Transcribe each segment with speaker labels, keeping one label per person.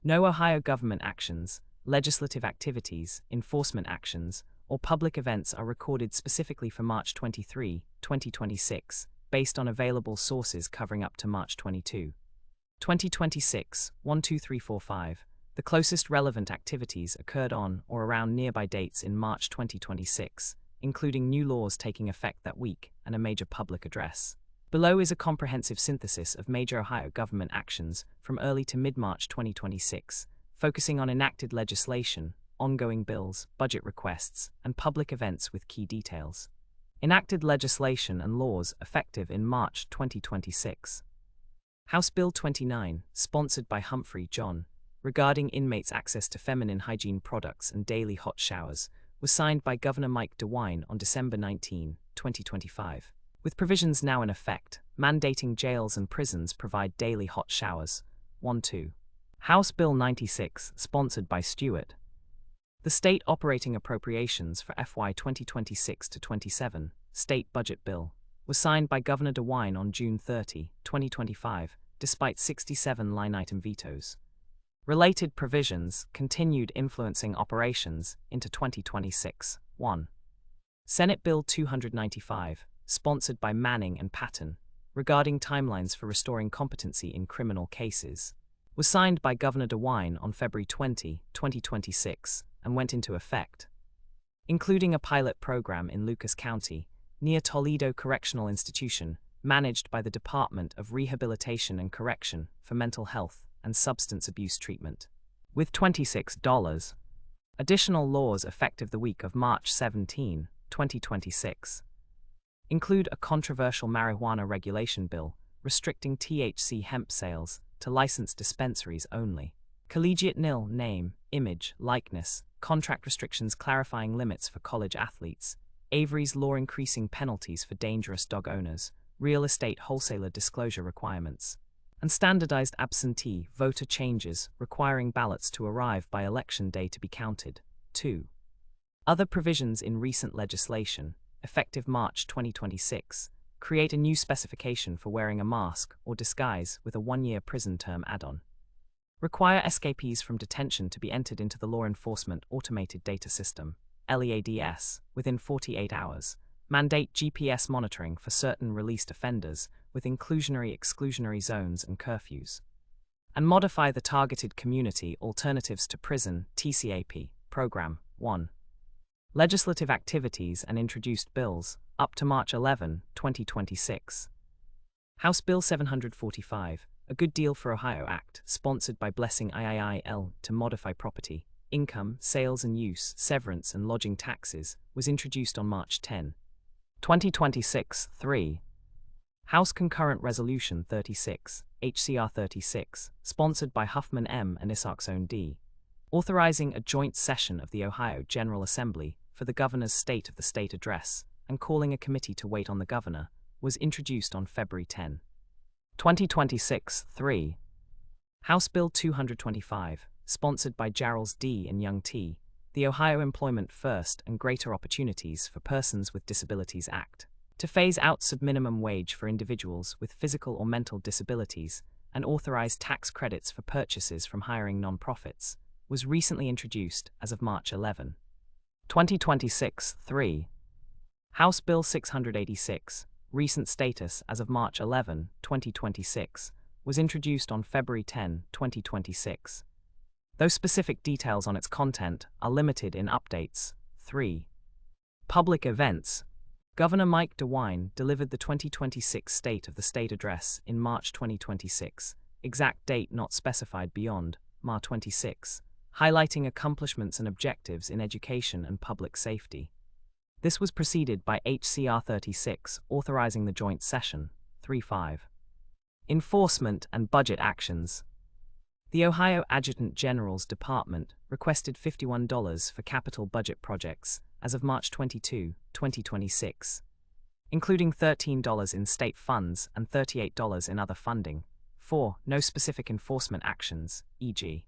Speaker 1: No Ohio government actions, legislative activities, enforcement actions, or public events are recorded specifically for March 23, 2026, based on available sources covering up to March 22, 2026, 12345. The closest relevant activities occurred on or around nearby dates in March 2026, including new laws taking effect that week and a major public address. Below is a comprehensive synthesis of major Ohio government actions from early to mid-March 2026, focusing on enacted legislation, ongoing bills, budget requests, and public events with key details. Enacted legislation and laws effective in March 2026. House Bill 29, sponsored by Humphrey John, regarding inmates' access to feminine hygiene products and daily hot showers, was signed by Governor Mike DeWine on December 19, 2025. With provisions now in effect, mandating jails and prisons provide daily hot showers. 1-2. House Bill 96, sponsored by Stewart. The State Operating Appropriations for FY 2026-27, State Budget Bill, was signed by Governor DeWine on June 30, 2025, despite 67 line-item vetoes. Related provisions continued influencing operations into 2026. 1. Senate Bill 295, sponsored by Manning and Patton, regarding timelines for restoring competency in criminal cases, was signed by Governor DeWine on February 20, 2026, and went into effect, including a pilot program in Lucas County, near Toledo Correctional Institution, managed by the Department of Rehabilitation and Correction for Mental Health and Substance Abuse Treatment. With $26. Additional laws effective the week of March 17, 2026. Include a controversial marijuana regulation bill restricting THC hemp sales to licensed dispensaries only. Collegiate nil name, image, likeness, contract restrictions clarifying limits for college athletes, Avery's law increasing penalties for dangerous dog owners, real estate wholesaler disclosure requirements, and standardized absentee voter changes requiring ballots to arrive by election day to be counted. 2. Other provisions in recent legislation, effective March 2026, create a new specification for wearing a mask or disguise with a 1-year prison term add-on. Require escapees from detention to be entered into the Law Enforcement Automated Data System, LEADS, within 48 hours. Mandate GPS monitoring for certain released offenders with inclusionary-exclusionary zones and curfews. And modify the Targeted Community Alternatives to Prison (TCAP) program. 1. Legislative activities and introduced bills, up to March 11, 2026. House Bill 745, A Good Deal for Ohio Act, sponsored by Blessing IIIL to modify property, income, sales and use, severance and lodging taxes, was introduced on March 10, 2026. 3. House Concurrent Resolution 36, HCR 36, sponsored by Huffman M. and Isakson D., authorizing a joint session of the Ohio General Assembly for the Governor's State of the State Address and calling a committee to wait on the Governor, was introduced on February 10, 2026. 3. House Bill 225, sponsored by Jarrells D. and Young T., the Ohio Employment First and Greater Opportunities for Persons with Disabilities Act, to phase out subminimum wage for individuals with physical or mental disabilities and authorize tax credits for purchases from hiring nonprofits, was recently introduced as of March 11, 2026. 3. House Bill 686, recent status as of March 11, 2026, was introduced on February 10, 2026. Though specific details on its content are limited in updates. 3. Public events. Governor Mike DeWine delivered the 2026 State of the State Address in March 2026, exact date not specified beyond, Mar 26, highlighting accomplishments and objectives in education and public safety. This was preceded by HCR 36, authorizing the joint session. 3.5. Enforcement and budget actions. The Ohio Adjutant General's Department requested $51 for capital budget projects as of March 22, 2026, including $13 in state funds and $38 in other funding. 4. No specific enforcement actions, e.g.,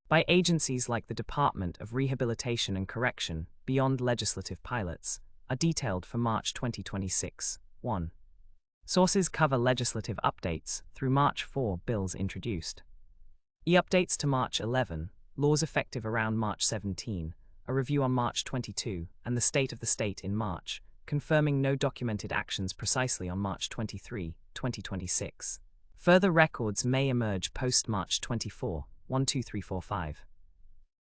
Speaker 1: by agencies like the Department of Rehabilitation and Correction, beyond legislative pilots, are detailed for March 2026. 1. Sources cover legislative updates through March 4 bills introduced. E-updates to March 11, laws effective around March 17, a review on March 22, and the state of the state in March, confirming no documented actions precisely on March 23, 2026. Further records may emerge post-March 24, 12345.